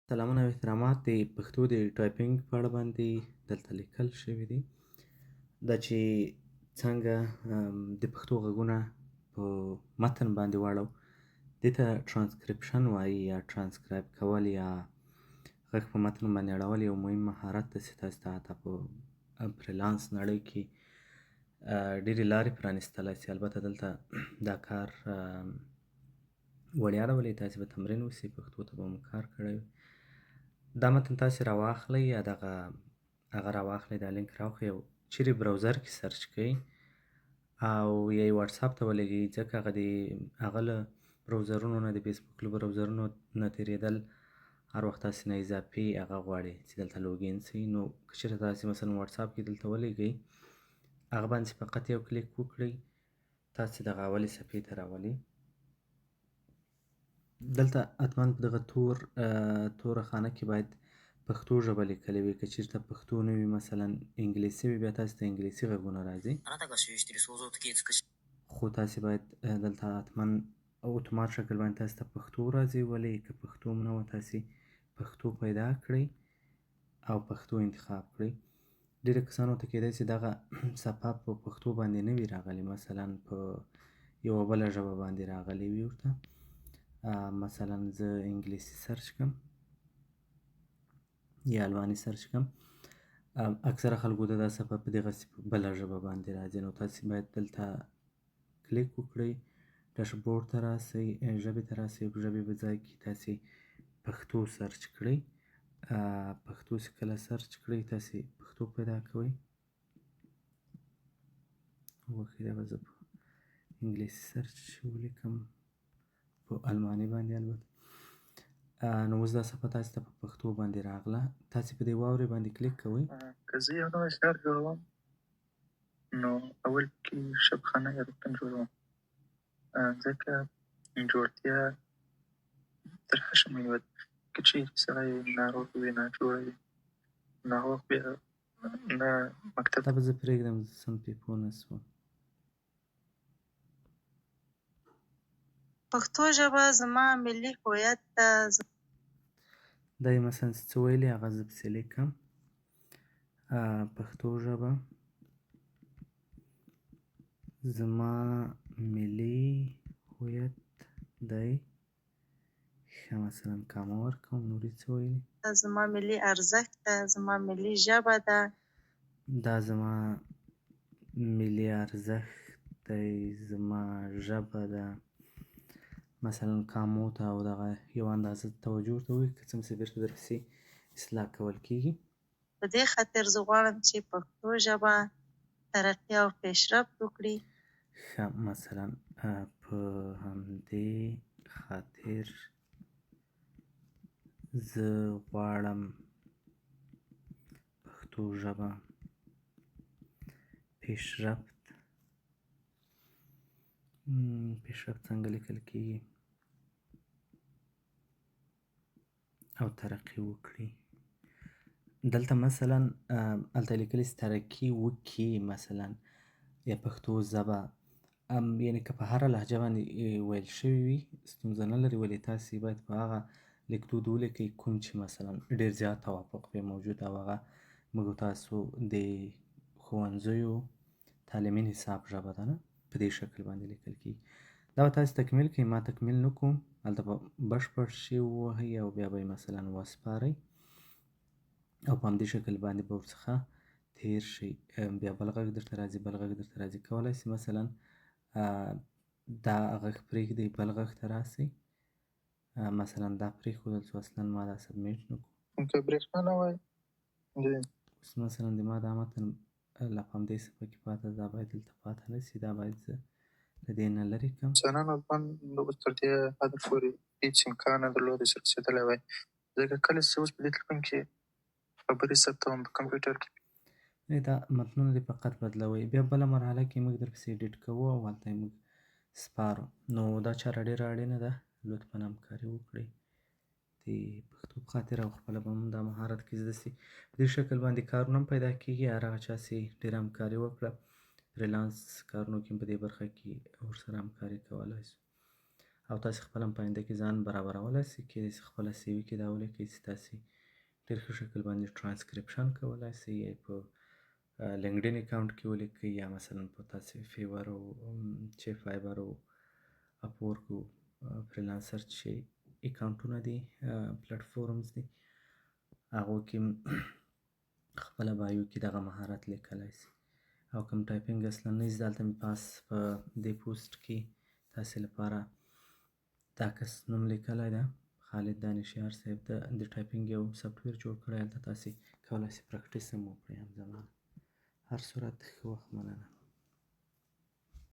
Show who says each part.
Speaker 1: سلامونه او احترامات د پښتو د ټایپنګ په اړه باندې دلته لیکل شوي دي. دا چې څنګه د پښتو غږونه په متن باندې واړو، دې ته ترانسکریپشن وایي یا ترانسکرایب کول یا غږ په متن باندې اړول یو مهم مهارت دی چې تاسو ته حتی په فریلانس نړۍ کې ډېرې لارې پرانیستلی سي. البته دلته دا کار وړیا ډول یې تاسې به تمرین وسي، پښتو ته به مو کار کړی وي. دا متن تاسې راواخلئ یا هغه راواخلئ، دا لینک راوښئ او چیرې براوزر کې سرچ کوئ او یا یې واټساپ ته ولېږئ، ځکه هغه له براوزرونو نه د فیسبوک له براوزرونو نه تېرېدل هر وخت تاسې نه اضافي هغه غواړي چې دلته لوګین سئ. نو که چېرته تاسې مثلا واټساپ کې دلته ولېږئ، هغه باندې فقط یو کلیک وکړئ، تاسې دغه اولې صفحې ته راولي. دلته حتما په دغه توره خانه کې باید پښتو ژبه لیکلې وي. که چېرته پښتو نه وي، مثلا انګلیسي وي، بیا تاسې ته انګلیسي غږونه راځي، خو تاسې باید دلته حتما اتومات شکل باندې تاسې ته پښتو راځي. ولې که پښتو نه وه، تاسې پښتو پیدا کړئ او پښتو انتخاب کړئ. ډېرو کسانو ته کیدای سي دغه صفحه په پښتو باندې نه وي راغلې، مثلا په یوه بله ژبه باندې راغلې وي ورته. مثلا زه انګلیسي سرچ کړم یا الباني سرچ کړم، اکثره خلکو ته دا صفحه په دغسې بله ژبه باندې راځي. نو تاسې باید دلته کلیک وکړئ، ډاشبورډ ته راسئ، ژبې ته راسئ، په ژبې په ځای کې تاسې پښتو سرچ کړئ. پښتو چې کله سرچ کړئ، تاسې پښتو پیدا کوئ. وښي دا به زه په انګلیسي سرچ ولیکم، په الماني باندې البته. نو اوس دا صفحه تاسې ته په پښتو باندې راغله. تاسې په دې واورې باندې کلیک کوئ.
Speaker 2: که زه یو نوی ښار جوړوم، نو اول کې شبخانه یا روغتون جوړوم، ځکه جوړتیا تر هر شي مهمه ده. که چېرې سړی ناروغ وي، ناجوړه وي، نو هغه وخت بیا نه مکتب
Speaker 1: دا به زه پرېږدم، سم پرې پوه نه شوم.
Speaker 2: پښتو ژبه زما ملي هویت ده.
Speaker 1: دا یې مثلا څه ویلي، هغه زه پسې لیکم. پښتو ژبه زما ملي هویت دی. ښه، مثلا کامه ورکوم. نور یې څه ویلي؟
Speaker 2: دا زما ملي ارزښت ده، زما ملي ژبه ده.
Speaker 1: دا زما ملي ارزښت دی، زما ژبه ده. مثلا کامو ته او دغه یو اندازه توجه ورته وکړئ، که څه هم چې بېرته درپسې اصلاح کول کېږي.
Speaker 2: په دې خاطر زه غواړم چې پښتو ژبه ترقي او پیشرفت وکړي.
Speaker 1: ښه، مثلا په همدې خاطر زه غواړم پښتو ژبه پیشرفت څنګه لیکل کېږي او ترقي وکړي. دلته مثلا هلته لیکلي ترقي وکړي، مثلا یا پښتو ژبه، یعنې که په هره لهجه باندې ویل شوي وي ستونزه نه لري، ولې تاسې باید په هغه لیکدود ولیکئ کوم چې مثلا ډېر زیات توافق پرې موجود او هغه موږ تاسو د ښوونځیو تعلیمي نصاب ژبه ده، نه په دې شکل باندې لیکل کېږي. دا به تاسې تکمیل کړئ، ما تکمیل نه کوم. هلته به بشپړ شي ووهئ او بیا به یې مثلا وسپارئ او په همدې شکل باندې به ورڅخه تېر شئ. بیا بل غږ درته راځي، بل غږ درته راځي. کولی سئ مثلا دا غږ پرېږدئ، بل غږ ته راسئ. مثلا دا پرېښودل شو، اصلا ما دا سبمیټ نه کړو.
Speaker 2: که برېښنا نه وای،
Speaker 1: اوس مثلا د ما دا متن لا په همدې صفحه کې پاته ده، دا باید دلته پاته نه سي، دا باید زه له دې نه لرې کړم.
Speaker 2: انسانانو ځوان اوس تر دې حده پورې هېڅ امکان نه درلود چې رسېدلی وای، ځکه کله چې اوس په دې تلیفون کې خبرې ثبتوم، په کمپیوټر کې
Speaker 1: دا متنونه دې فقط بدلوئ، بیا بله مرحله کې موږ درپسې ایډیټ کوو او هلته یې موږ سپارو. نو دا چاره ډېره اړینه ده، لطفا همکاري وکړئ د پښتو په خاطر او خپله به هم دا مهارت کې زده سي. په دې شکل باندې کارونه هم پیدا کېږي. هر هغه چا چې ډېره همکاري وکړه، فریلانس کارونو کې هم په دې برخه کې ورسره همکاري کولی سو. او تاسې خپله هم په آینده کې ځان برابرولی سئ. کیدای سي خپله CV کې دا ولیکئ چې تاسې ډېر ښه شکل باندې ټرانسکریپشن کولی سئ، یا یې په لینکډین اکاونټ کې ولیکئ، یا مثلا په تاسې فیور او چې فایبر او اپورک او فریلانسر چې اکاونټونه دي، پلیټفورمز دي، هغو کې خپله بایو کې دغه مهارت لیکلی سي. او کوم ټایپینګ اصلا نه زده، هلته مې پاس په دې پوسټ کې تاسې لپاره دا کس نوم لیکلی ده، خالد دانشیار صاحب د ټایپینګ یو سافټویر جوړ کړی، هلته تاسې کولی سئ پریکټس هم وکړئ همزمانه. هر صورت ښه وخت، مننه.